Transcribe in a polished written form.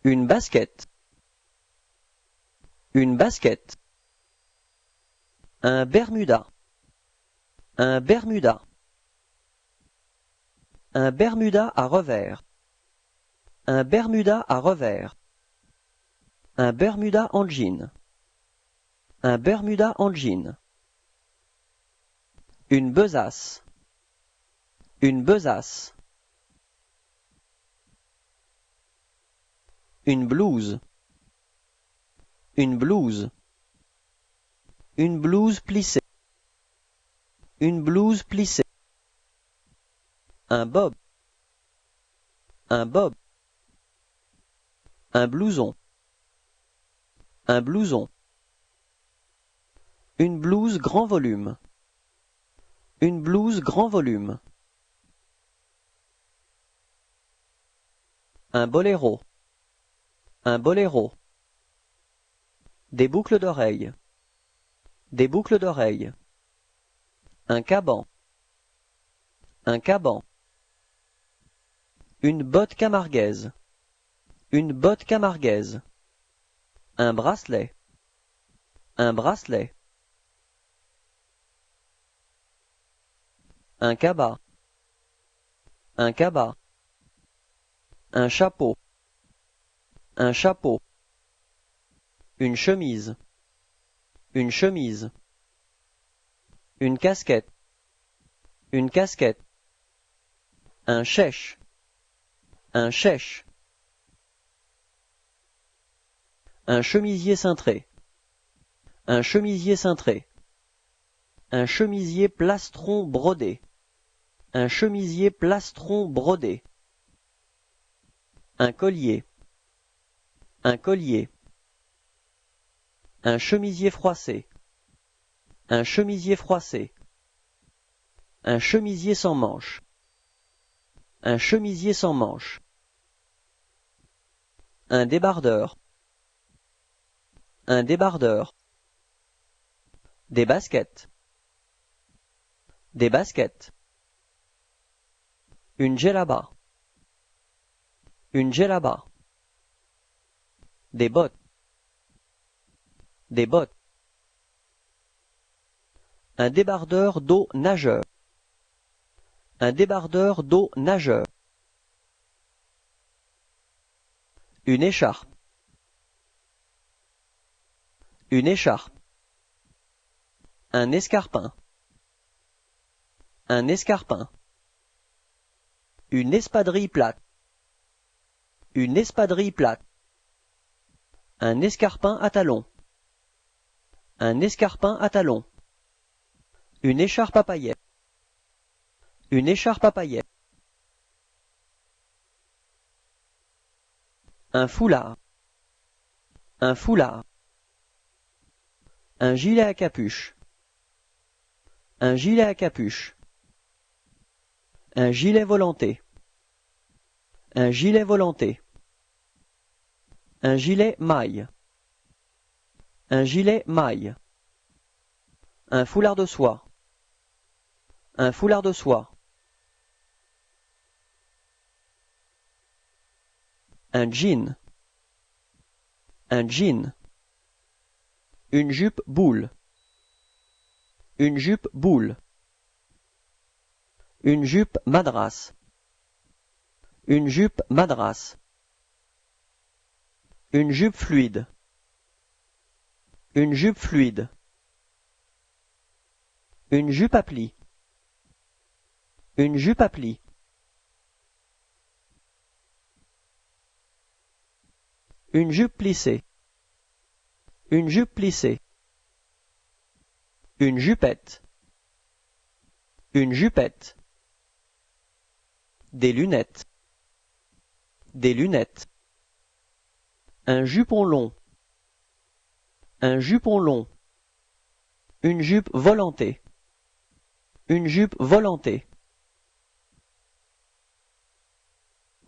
Une basket. Une basket. Un bermuda. Un bermuda. Un bermuda à revers. Un bermuda à revers. Un bermuda en jean. Un bermuda en jean. Une besace. Une besace. Une blouse. Une blouse. Une blouse plissée. Une blouse plissée. Un bob. Un bob. Un blouson. Un blouson. Une blouse grand volume. Une blouse grand volume. Un boléro. Un boléro. Des boucles d'oreilles. Des boucles d'oreilles. Un caban. Un caban. Une botte camarguaise. Une botte camarguaise. Un bracelet. Un bracelet. Un cabas. Un cabas. Un chapeau. Un chapeau. Une chemise. Une chemise. Une casquette. Une casquette. Un chèche. Un chèche. Un chemisier cintré. Un chemisier cintré. Un chemisier plastron brodé. Un chemisier plastron brodé. Un collier. Un collier. Un chemisier froissé. Un chemisier froissé. Un chemisier sans manches. Un chemisier sans manches. Un débardeur. Un débardeur. Des baskets. Des baskets. Une djellaba. Une djellaba. Des bottes. Des bottes. Un débardeur d'eau nageur. Un débardeur d'eau nageur. Une écharpe. Une écharpe. Un escarpin. Un escarpin. Une espadrille plate. Une espadrille plate. Un escarpin à talons. Un escarpin à talons. Une écharpe à paillettes. Une écharpe à paillettes. Un foulard. Un foulard. Un gilet à capuche. Un gilet à capuche. Un gilet volanté. Un gilet volanté. Un gilet maille. Un gilet maille. Un foulard de soie. Un foulard de soie. Un jean. Un jean. Une jupe boule. Une jupe boule. Une jupe madras. Une jupe madras. Une jupe fluide. Une jupe fluide. Une jupe à plis. Une jupe à plis. Une jupe plissée. Une jupe plissée. Une jupette. Une jupette. Des lunettes. Des lunettes. Un jupon long. Un jupon long. Une jupe volantée. Une jupe volantée.